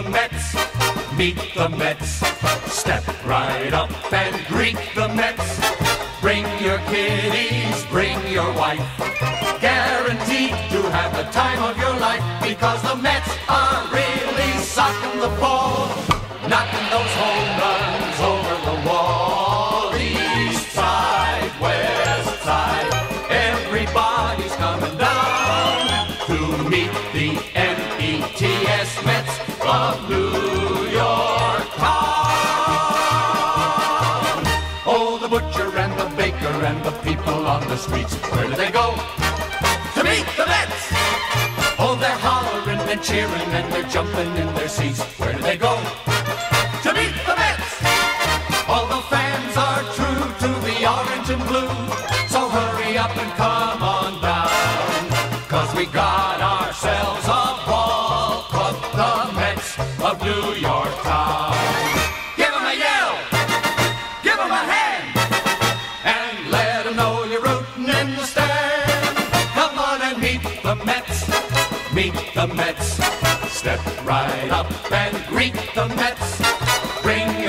Mets. Meet the Mets. Step right up and greet the Mets. Bring your kiddies, bring your wife. Guaranteed to have the time of your life, because the Mets are really socking the ball, knocking those home runs over the wall. East side, west side, everybody's coming down to meet the METS Mets of New York town. Oh, the butcher and the baker and the people on the streets, where do they go? To meet the Mets! Oh, they're hollering and cheering and they're jumping in their seats. Where do they go? To meet the Mets! All the fans are true to the orange and blue, so hurry up and come on down, 'cause we got ourselves a ball club, the Mets of New York town. Give 'em a yell, give 'em a hand, and let 'em know you're rooting in the stand. Come on and meet the Mets, meet the Mets. Step right up and greet the Mets. Bring